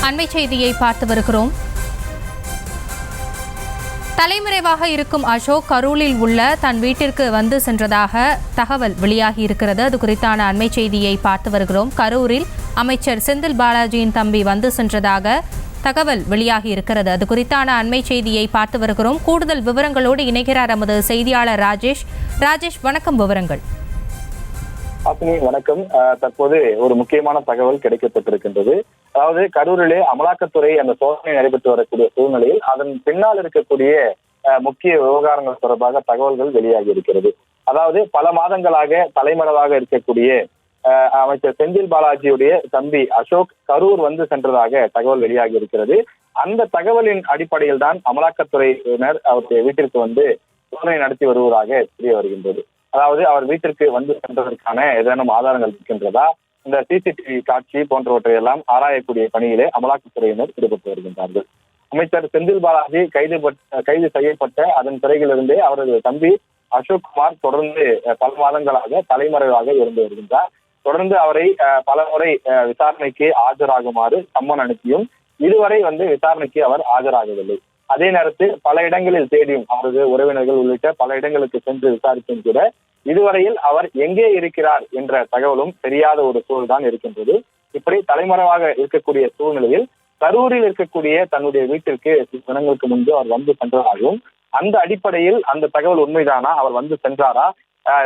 அண்மை செய்தியை பார்த்து வருகிறோம். தலைமறைவாக இருக்கும் அசோக் கரூரில் உள்ள தன் வீட்டிற்கு வந்து சென்றதாக தகவல் வெளியாகி இருக்கிறது. அது குறித்தான அண்மை செய்தியை பார்த்து வருகிறோம். கரூரில் அமைச்சர் செந்தில் பாலாஜியின் தம்பி வந்து சென்றதாக தகவல் வெளியாகி இருக்கிறது. அது குறித்தான அண்மை செய்தியை பார்த்து வருகிறோம். கூடுதல் விவரங்களோடு இணைகிறார் நமது செய்தியாளர் ராஜேஷ். ராஜேஷ், வணக்கம். விவரங்கள். வணக்கம். தற்போது ஒரு முக்கியமான தகவல் கிடைக்கப்பட்டிருக்கின்றது. அதாவது கரூரிலே அமலாக்கத்துறை அந்த சோதனை நடைபெற்று வரக்கூடிய சூழ்நிலையில் அதன் பின்னால் இருக்கக்கூடிய முக்கிய விவகாரங்கள் தொடர்பாக தகவல்கள் வெளியாகி இருக்கிறது. அதாவது பல மாதங்களாக தலைமறைவாக இருக்கக்கூடிய அமைச்சர் செந்தில் பாலாஜியுடைய தம்பி அசோக் கரூர் வந்து சென்றதாக தகவல் வெளியாகி இருக்கிறது. அந்த தகவலின் அடிப்படையில் தான் அமலாக்கத்துறையினர் அவருடைய வீட்டிற்கு வந்து சோதனை நடத்தி வருவதாக தெரிய வருகின்றது. அதாவது அவர் வீட்டிற்கு வந்து சென்றதற்கான ஏதேனும் ஆதாரங்கள் இருக்கின்றதா, இந்த சிசிடிவி காட்சி போன்றவற்றை எல்லாம் ஆராயக்கூடிய பணியிலே அமலாக்கத்துறையினர் ஈடுபட்டு வருகின்றார்கள். அமைச்சர் செந்தில் பாலாஜி கைது செய்யப்பட்ட அதன் பிறகிலிருந்தே அவரது தம்பி அசோக் குமார் தொடர்ந்து பல மாதங்களாக தலைமறைவாக இருந்து வருகின்றார். தொடர்ந்து அவரை பல முறை விசாரணைக்கு ஆஜராகுமாறு சம்மன் அனுப்பியும் இதுவரை வந்து விசாரணைக்கு அவர் ஆஜராகவில்லை. அதே நேரத்தில் பல இடங்களில் தேடியும் அவரது உறவினர்கள் உள்ளிட்ட பல இடங்களுக்கு சென்று விசாரித்தும் கூட இதுவரையில் அவர் எங்கே இருக்கிறார் என்ற தகவலும் தெரியாத ஒரு சூழல் தான் இருக்கின்றது. இப்படி தலைமறைவாக இருக்கக்கூடிய சூழ்நிலையில் கரூரில் இருக்கக்கூடிய தன்னுடைய வீட்டிற்கு சில தினங்களுக்கு முன்பு அவர் வந்து சென்றதாகவும் அந்த அடிப்படையில் அந்த தகவல் உண்மைதானா, அவர் வந்து சென்றாரா,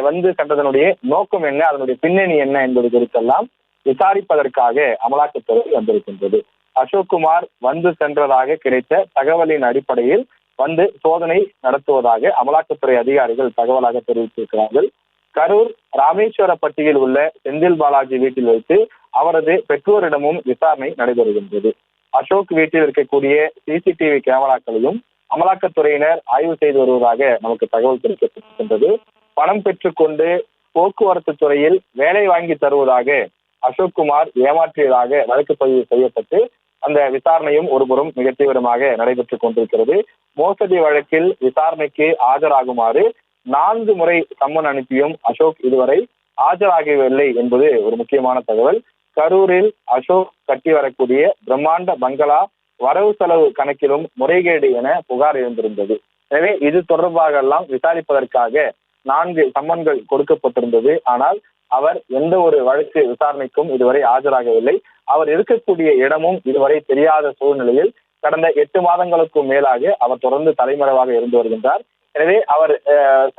வந்து சென்றதனுடைய நோக்கம் என்ன, அதனுடைய பின்னணி என்ன என்பது குறித்தெல்லாம் விசாரிப்பதற்காக அமலாக்கத்துறை வந்திருக்கின்றது. அசோக் குமார் வந்து சென்றதாக கிடைத்த தகவலின் அடிப்படையில் வந்து சோதனை நடத்துவதாக அமலாக்கத்துறை அதிகாரிகள் தகவலாக தெரிவித்திருக்கிறார்கள். கரூர் ராமேஸ்வரப்பட்டியில் உள்ள செந்தில் பாலாஜி வீட்டில் வைத்து அவரது பெற்றோரிடமும் விசாரணை நடைபெறுகின்றது. அசோக் வீட்டில் இருக்கக்கூடிய சிசிடிவி கேமராக்களையும் அமலாக்கத்துறையினர் ஆய்வு செய்து வருவதாக நமக்கு தகவல் தெரிவிக்கப்பட்டிருக்கின்றது. பணம் பெற்றுக்கொண்டு போக்குவரத்து துறையில் வேலை வாங்கி தருவதாக அசோக் குமார் ஏமாற்றியதாக வழக்கு பதிவு செய்யப்பட்டு அந்த விசாரணையும் ஒருபுறம் மிக தீவிரமாக நடைபெற்றுக் கொண்டிருக்கிறது. மோசடி வழக்கில் விசாரணைக்கு ஆஜராகுமாறு 4 முறை சம்மன் அனுப்பியும் அசோக் இதுவரை ஆஜராகவில்லை என்பது ஒரு முக்கியமான தகவல். கரூரில் அசோக் கட்டி வரக்கூடிய பிரம்மாண்ட பங்களா வரவு செலவு கணக்கிலும் முறைகேடு என புகார் எழுந்திருந்தது. எனவே இது தொடர்பாக எல்லாம் விசாரிப்பதற்காக 4 சம்மன்கள் கொடுக்கப்பட்டிருந்தது. ஆனால் அவர் எந்த ஒரு வழக்கு விசாரணைக்கும் இதுவரை ஆஜராகவில்லை. அவர் இருக்கக்கூடிய இடமும் இதுவரை தெரியாத சூழ்நிலையில் கடந்த 8 மாதங்களுக்கும் மேலாக அவர் தொடர்ந்து தலைமறைவாக இருந்து வருகின்றார். எனவே அவர்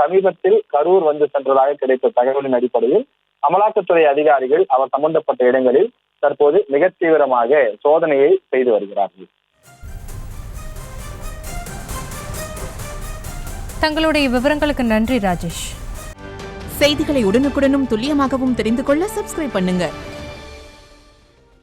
சமீபத்தில் கரூர் வந்து சென்றதாக கிடைத்த தகவலின் அடிப்படையில் அமலாக்கத்துறை அதிகாரிகள் அவர் சம்பந்தப்பட்ட இடங்களில் தற்போது மிக தீவிரமாக சோதனையை செய்து வருகிறார்கள். தங்களுடைய விவரங்களுக்கு நன்றி ராஜேஷ். செய்திகளை உடனுக்குடனும் துல்லியமாகவும் தெரிந்து கொள்ள சப்ஸ்கிரைப் பண்ணுங்க.